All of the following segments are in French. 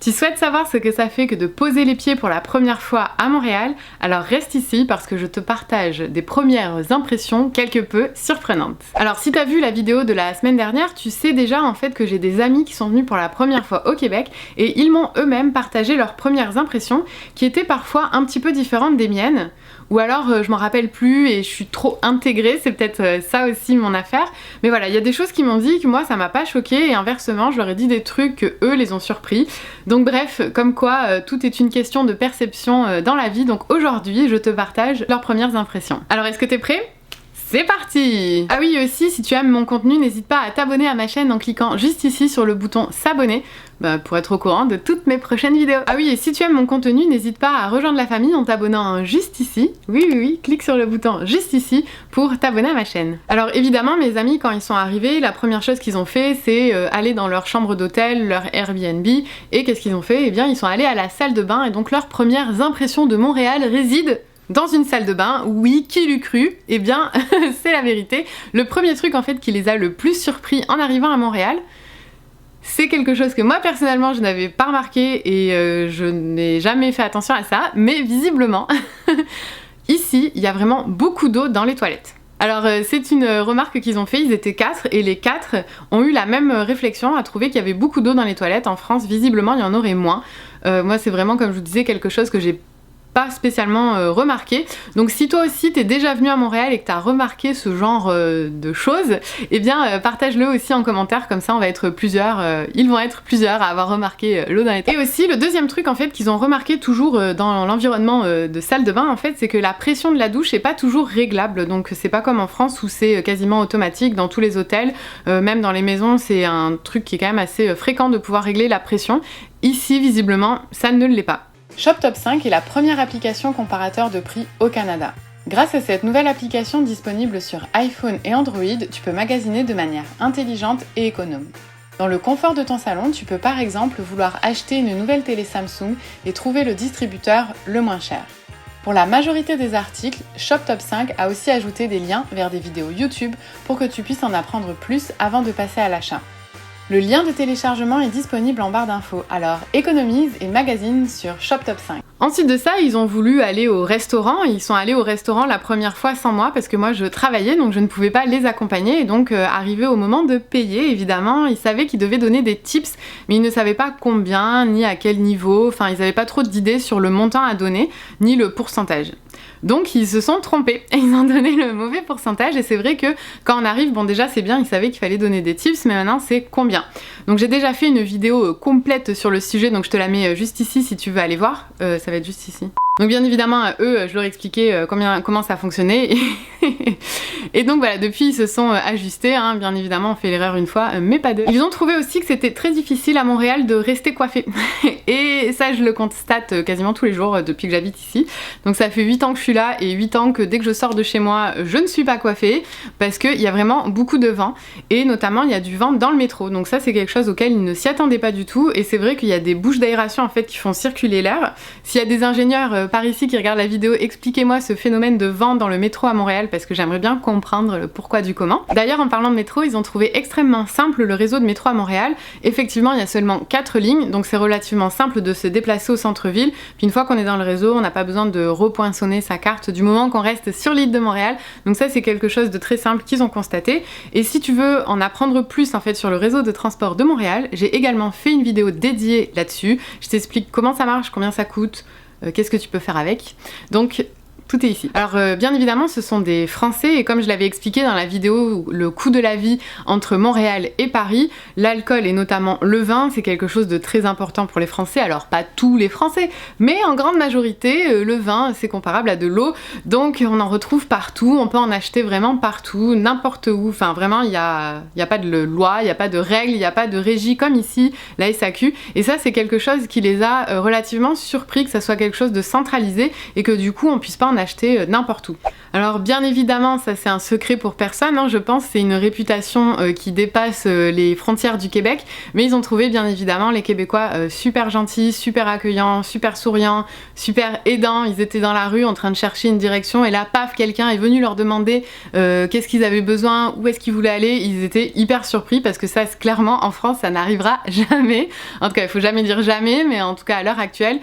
Tu souhaites savoir ce que ça fait que de poser les pieds pour la première fois à Montréal? Alors reste ici parce que je te partage des premières impressions quelque peu surprenantes. Alors si t'as vu la vidéo de la semaine dernière, tu sais déjà en fait que j'ai des amis qui sont venus pour la première fois au Québec et ils m'ont eux-mêmes partagé leurs premières impressions qui étaient parfois un petit peu différentes des miennes. Ou alors je m'en rappelle plus et je suis trop intégrée, c'est peut-être ça aussi mon affaire. Mais voilà, il y a des choses qui m'ont dit que moi ça m'a pas choquée et inversement je leur ai dit des trucs que eux les ont surpris. Donc bref, comme quoi tout est une question de perception dans la vie. Donc aujourd'hui je te partage leurs premières impressions. Alors est-ce que t'es prêt ? C'est parti! Ah oui, aussi, si tu aimes mon contenu, n'hésite pas à t'abonner à ma chaîne en cliquant juste ici sur le bouton s'abonner pour être au courant de toutes mes prochaines vidéos. Ah oui, et si tu aimes mon contenu, n'hésite pas à rejoindre la famille en t'abonnant juste ici. Oui, clique sur le bouton juste ici pour t'abonner à ma chaîne. Alors évidemment, mes amis, quand ils sont arrivés, la première chose qu'ils ont fait, c'est aller dans leur chambre d'hôtel, leur Airbnb, et qu'est-ce qu'ils ont fait? Eh bien, ils sont allés à la salle de bain, et donc leurs premières impressions de Montréal résident dans une salle de bain. Oui, qui l'eût cru? Eh bien, c'est la vérité. Le premier truc en fait qui les a le plus surpris en arrivant à Montréal, c'est quelque chose que moi personnellement je n'avais pas remarqué et je n'ai jamais fait attention à ça, mais visiblement, ici, il y a vraiment beaucoup d'eau dans les toilettes. Alors c'est une remarque qu'ils ont fait, ils étaient 4 et les 4 ont eu la même réflexion, à trouver qu'il y avait beaucoup d'eau dans les toilettes. En France, visiblement, il y en aurait moins. Moi, c'est vraiment, comme je vous disais, quelque chose que j'ai pas spécialement remarqué. Donc si toi aussi t'es déjà venu à Montréal et que t'as remarqué ce genre de choses, eh bien partage-le aussi en commentaire, comme ça on va être plusieurs, ils vont être plusieurs à avoir remarqué l'eau dans les toilettes. Et aussi le deuxième truc en fait qu'ils ont remarqué toujours dans l'environnement de salle de bain en fait, c'est que la pression de la douche est pas toujours réglable, donc c'est pas comme en France où c'est quasiment automatique dans tous les hôtels, même dans les maisons c'est un truc qui est quand même assez fréquent de pouvoir régler la pression. Ici visiblement ça ne l'est pas. ShopTop5 est la première application comparateur de prix au Canada. Grâce à cette nouvelle application disponible sur iPhone et Android, tu peux magasiner de manière intelligente et économe. Dans le confort de ton salon, tu peux par exemple vouloir acheter une nouvelle télé Samsung et trouver le distributeur le moins cher. Pour la majorité des articles, ShopTop5 a aussi ajouté des liens vers des vidéos YouTube pour que tu puisses en apprendre plus avant de passer à l'achat. Le lien de téléchargement est disponible en barre d'infos, alors économise et magasine sur ShopTop5. Ensuite de ça, ils ont voulu aller au restaurant, ils sont allés au restaurant la première fois sans moi parce que moi je travaillais donc je ne pouvais pas les accompagner et donc arrivé au moment de payer, évidemment, ils savaient qu'ils devaient donner des tips mais ils ne savaient pas combien, ni à quel niveau, enfin ils n'avaient pas trop d'idées sur le montant à donner, ni le pourcentage. Donc ils se sont trompés et ils ont donné le mauvais pourcentage et c'est vrai que quand on arrive, bon déjà c'est bien, ils savaient qu'il fallait donner des tips mais maintenant c'est combien. Donc j'ai déjà fait une vidéo complète sur le sujet donc je te la mets juste ici si tu veux aller voir, ça va être juste ici. Donc bien évidemment eux je leur ai expliqué comment ça fonctionnait et donc voilà, depuis ils se sont ajustés, hein. Bien évidemment on fait l'erreur une fois mais pas deux. Ils ont trouvé aussi que c'était très difficile à Montréal de rester coiffé et ça je le constate quasiment tous les jours depuis que j'habite ici. Donc ça fait 8 ans que je suis là et 8 ans que dès que je sors de chez moi je ne suis pas coiffée parce qu'il y a vraiment beaucoup de vent et notamment il y a du vent dans le métro, donc ça c'est quelque chose auquel ils ne s'y attendaient pas du tout et c'est vrai qu'il y a des bouches d'aération en fait qui font circuler l'air. S'il y a des ingénieurs par ici qui regardent la vidéo, expliquez-moi ce phénomène de vent dans le métro à Montréal parce que j'aimerais bien comprendre le pourquoi du comment. D'ailleurs en parlant de métro, ils ont trouvé extrêmement simple le réseau de métro à Montréal. Effectivement il y a seulement 4 lignes donc c'est relativement simple de se déplacer au centre-ville, puis une fois qu'on est dans le réseau on n'a pas besoin de repoinçonner sa carte du moment qu'on reste sur l'île de Montréal, donc ça c'est quelque chose de très simple qu'ils ont constaté. Et si tu veux en apprendre plus en fait sur le réseau de transport de Montréal, j'ai également fait une vidéo dédiée là-dessus, je t'explique comment ça marche, combien ça coûte, qu'est-ce que tu peux faire avec, donc tout est ici. Alors bien évidemment ce sont des Français et comme je l'avais expliqué dans la vidéo le coût de la vie entre Montréal et Paris, l'alcool et notamment le vin c'est quelque chose de très important pour les Français, alors pas tous les Français mais en grande majorité le vin c'est comparable à de l'eau donc on en retrouve partout, on peut en acheter vraiment partout, n'importe où, enfin vraiment il y a pas de loi, il n'y a pas de règles, il n'y a pas de régie comme ici la SAQ et ça c'est quelque chose qui les a relativement surpris que ça soit quelque chose de centralisé et que du coup on puisse pas en acheter n'importe où. Alors bien évidemment, ça c'est un secret pour personne, hein, je pense, c'est une réputation qui dépasse les frontières du Québec, mais ils ont trouvé bien évidemment les Québécois super gentils, super accueillants, super souriants, super aidants. Ils étaient dans la rue en train de chercher une direction et là, paf, quelqu'un est venu leur demander qu'est-ce qu'ils avaient besoin, où est-ce qu'ils voulaient aller. Ils étaient hyper surpris parce que ça, clairement, en France, ça n'arrivera jamais. En tout cas, il faut jamais dire jamais, mais en tout cas, à l'heure actuelle,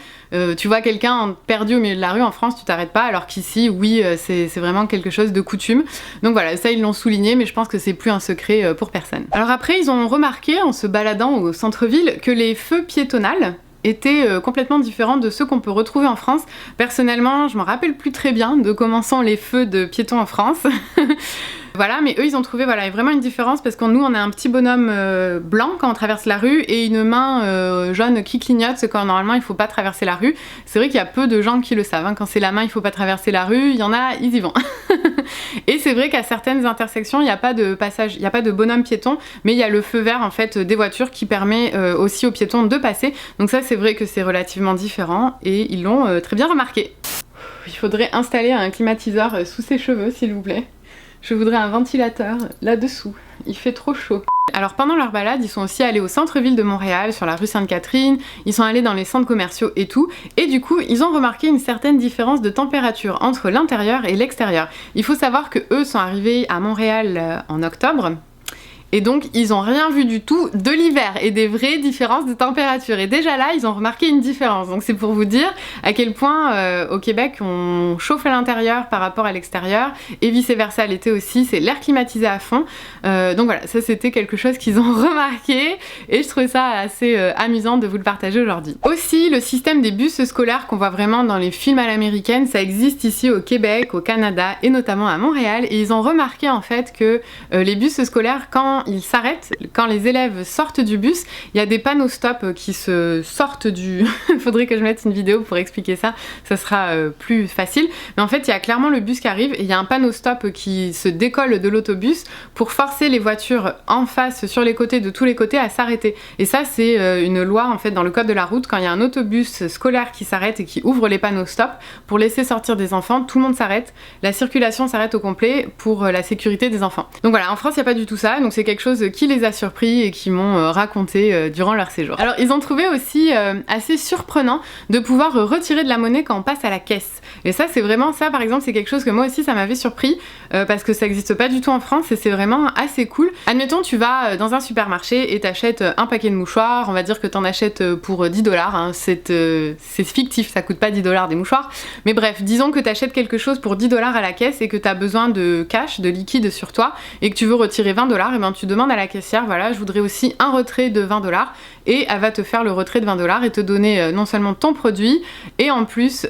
tu vois quelqu'un perdu au milieu de la rue en France, tu t'arrêtes pas, alors qu'ici, oui, c'est vraiment quelque chose de coutume. Donc voilà, ça ils l'ont souligné, mais je pense que c'est plus un secret pour personne. Alors après, ils ont remarqué en se baladant au centre-ville que les feux piétonales étaient complètement différents de ceux qu'on peut retrouver en France. Personnellement, je m'en rappelle plus très bien de comment sont les feux de piétons en France. Voilà, mais eux ils ont trouvé vraiment une différence parce que nous on a un petit bonhomme blanc quand on traverse la rue et une main jaune qui clignote quand normalement il faut pas traverser la rue. C'est vrai qu'il y a peu de gens qui le savent, hein. Quand c'est la main il faut pas traverser la rue, il y en a, ils y vont. Et c'est vrai qu'à certaines intersections il n'y a pas de passage, il n'y a pas de bonhomme piéton, mais il y a le feu vert en fait des voitures qui permet aussi aux piétons de passer. Donc ça c'est vrai que c'est relativement différent et ils l'ont très bien remarqué. Il faudrait installer un climatiseur sous ses cheveux s'il vous plaît. Je voudrais un ventilateur là-dessous, il fait trop chaud. Alors pendant leur balade, ils sont aussi allés au centre-ville de Montréal, sur la rue Sainte-Catherine, ils sont allés dans les centres commerciaux et tout, et du coup, ils ont remarqué une certaine différence de température entre l'intérieur et l'extérieur. Il faut savoir que eux sont arrivés à Montréal en octobre, et donc ils ont rien vu du tout de l'hiver et des vraies différences de température. Et déjà là, ils ont remarqué une différence. Donc c'est pour vous dire à quel point au Québec on chauffe à l'intérieur par rapport à l'extérieur et vice versa l'été aussi, c'est l'air climatisé à fond. Donc voilà, ça c'était quelque chose qu'ils ont remarqué et je trouvais ça assez amusant de vous le partager aujourd'hui. Aussi, le système des bus scolaires qu'on voit vraiment dans les films à l'américaine, ça existe ici au Québec, au Canada et notamment à Montréal. Et ils ont remarqué en fait que les bus scolaires, quand ils s'arrêtent, quand les élèves sortent du bus, il y a des panneaux stop qui se sortent du... Faudrait que je mette une vidéo pour expliquer ça, ça sera plus facile. Mais en fait, il y a clairement le bus qui arrive et il y a un panneau stop qui se décolle de l'autobus pour forcer les voitures en face, sur les côtés, de tous les côtés, à s'arrêter. Et ça, c'est une loi en fait dans le code de la route. Quand il y a un autobus scolaire qui s'arrête et qui ouvre les panneaux stop pour laisser sortir des enfants, tout le monde s'arrête, la circulation s'arrête au complet pour la sécurité des enfants. Donc voilà, en France, il n'y a pas du tout ça, donc c'est quelque chose qui les a surpris et qui m'ont raconté durant leur séjour. Alors ils ont trouvé aussi assez surprenant de pouvoir retirer de la monnaie quand on passe à la caisse. Et ça c'est vraiment, ça par exemple c'est quelque chose que moi aussi ça m'avait surpris parce que ça n'existe pas du tout en France et c'est vraiment assez cool. Admettons tu vas dans un supermarché et t'achètes un paquet de mouchoirs, on va dire que t'en achètes pour 10$, hein. C'est fictif, ça coûte pas 10$ des mouchoirs, mais bref, disons que t'achètes quelque chose pour 10$ à la caisse et que t'as besoin de cash, de liquide sur toi et que tu veux retirer 20$, et ben tu demandes à la caissière, voilà, je voudrais aussi un retrait de 20$ et elle va te faire le retrait de 20$ et te donner non seulement ton produit et en plus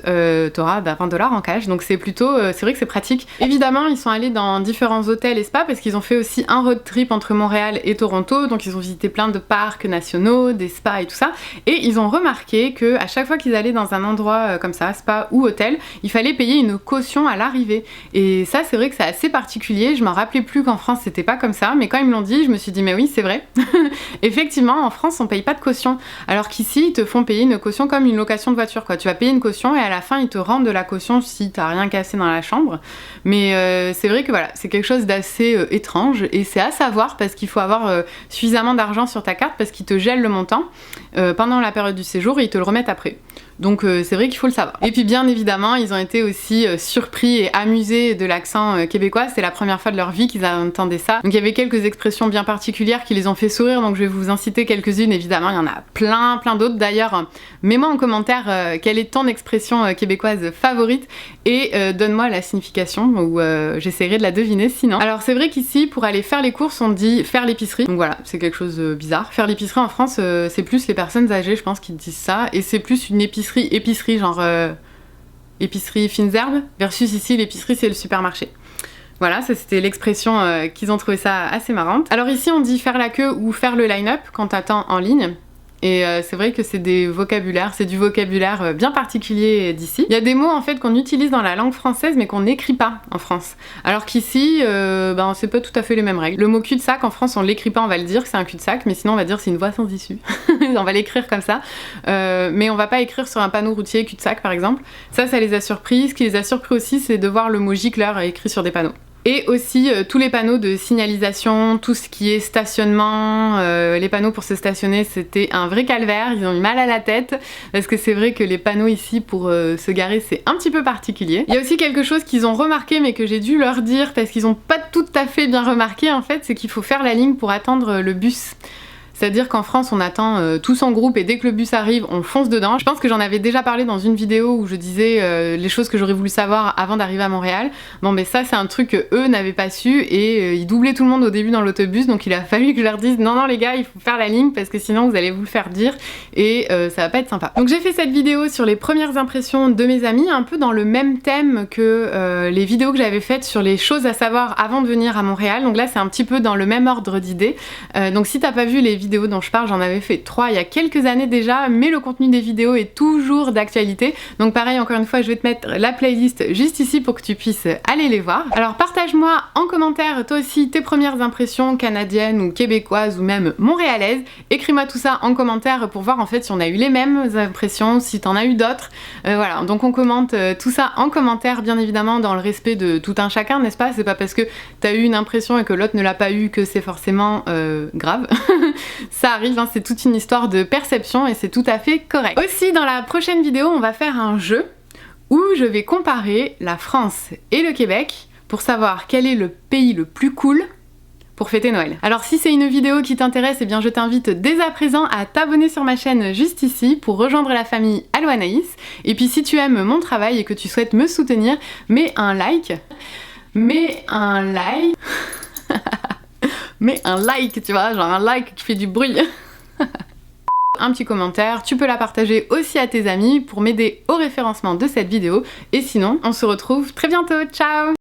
t'auras 20$ en cash, donc c'est plutôt, c'est vrai que c'est pratique. Évidemment ils sont allés dans différents hôtels et spas parce qu'ils ont fait aussi un road trip entre Montréal et Toronto, donc ils ont visité plein de parcs nationaux, des spas et tout ça, et ils ont remarqué que à chaque fois qu'ils allaient dans un endroit comme ça, spa ou hôtel, il fallait payer une caution à l'arrivée. Et ça c'est vrai que c'est assez particulier, je m'en rappelais plus qu'en France c'était pas comme ça, mais quand ils me l'ont dit, je me suis dit mais oui c'est vrai. Effectivement en France on paye pas de caution, alors qu'ici ils te font payer une caution comme une location de voiture quoi. Tu vas payer une caution et à la fin ils te rendent de la caution si t'as rien cassé dans la chambre. Mais c'est vrai que voilà, c'est quelque chose d'assez étrange et c'est à savoir parce qu'il faut avoir suffisamment d'argent sur ta carte parce qu'ils te gèlent le montant pendant la période du séjour et ils te le remettent après. Donc c'est vrai qu'il faut le savoir. Et puis bien évidemment, ils ont été aussi surpris et amusés de l'accent québécois. C'est la première fois de leur vie qu'ils entendaient ça. Donc il y avait quelques expressions bien particulières qui les ont fait sourire, donc je vais vous en citer quelques-unes. Évidemment, il y en a plein d'autres. D'ailleurs, mets-moi en commentaire quelle est ton expression québécoise favorite et donne-moi la signification ou j'essaierai de la deviner sinon. Alors c'est vrai qu'ici, pour aller faire les courses, on dit faire l'épicerie. Donc voilà, c'est quelque chose de bizarre. Faire l'épicerie en France, c'est plus les personnes âgées, je pense, qui disent ça. Et c'est plus une épicerie genre épicerie fines herbes versus ici l'épicerie c'est le supermarché. Voilà, ça c'était l'expression qu'ils ont trouvé ça assez marrante. Alors ici on dit faire la queue ou faire le line-up quand t'attends en ligne. Et c'est vrai que c'est du vocabulaire bien particulier d'ici. Il y a des mots en fait qu'on utilise dans la langue française mais qu'on n'écrit pas en France. Alors qu'ici, c'est pas tout à fait les mêmes règles. Le mot cul-de-sac en France on l'écrit pas, on va le dire que c'est un cul-de-sac, mais sinon on va dire c'est une voie sans issue. On va l'écrire comme ça. Mais on va pas écrire sur un panneau routier cul-de-sac par exemple. Ça les a surpris. Ce qui les a surpris aussi c'est de voir le mot gicleur écrit sur des panneaux. Et aussi tous les panneaux de signalisation, tout ce qui est stationnement, les panneaux pour se stationner, c'était un vrai calvaire, ils ont eu mal à la tête, parce que c'est vrai que les panneaux ici pour se garer c'est un petit peu particulier. Il y a aussi quelque chose qu'ils ont remarqué mais que j'ai dû leur dire parce qu'ils ont pas tout à fait bien remarqué en fait, c'est qu'il faut faire la ligne pour attendre le bus. C'est-à-dire qu'en France on attend tous en groupe et dès que le bus arrive on fonce dedans. Je pense que j'en avais déjà parlé dans une vidéo où je disais les choses que j'aurais voulu savoir avant d'arriver à Montréal. Bon mais ça c'est un truc que eux n'avaient pas su et ils doublaient tout le monde au début dans l'autobus, donc il a fallu que je leur dise non les gars il faut faire la ligne parce que sinon vous allez vous le faire dire et ça va pas être sympa. Donc j'ai fait cette vidéo sur les premières impressions de mes amis, un peu dans le même thème que les vidéos que j'avais faites sur les choses à savoir avant de venir à Montréal. Donc là c'est un petit peu dans le même ordre d'idées. Donc si t'as pas vu les vidéos dont je parle, j'en avais fait 3 il y a quelques années déjà, mais le contenu des vidéos est toujours d'actualité. Donc pareil, encore une fois, je vais te mettre la playlist juste ici pour que tu puisses aller les voir. Alors partage-moi en commentaire toi aussi tes premières impressions canadiennes ou québécoises ou même montréalaises. Écris-moi tout ça en commentaire pour voir en fait si on a eu les mêmes impressions, si t'en as eu d'autres. Voilà, donc on commente tout ça en commentaire, bien évidemment dans le respect de tout un chacun, n'est-ce pas? C'est pas parce que t'as eu une impression et que l'autre ne l'a pas eu que c'est forcément grave. Ça arrive, hein, c'est toute une histoire de perception et c'est tout à fait correct. Aussi dans la prochaine vidéo on va faire un jeu où je vais comparer la France et le Québec pour savoir quel est le pays le plus cool pour fêter Noël. Alors si c'est une vidéo qui t'intéresse, eh bien je t'invite dès à présent à t'abonner sur ma chaîne juste ici pour rejoindre la famille Allo Anaïs. Et puis si tu aimes mon travail et que tu souhaites me soutenir, mets un like. Mets un like, tu vois, genre un like qui fait du bruit. Un petit commentaire, tu peux la partager aussi à tes amis pour m'aider au référencement de cette vidéo. Et sinon, on se retrouve très bientôt, ciao!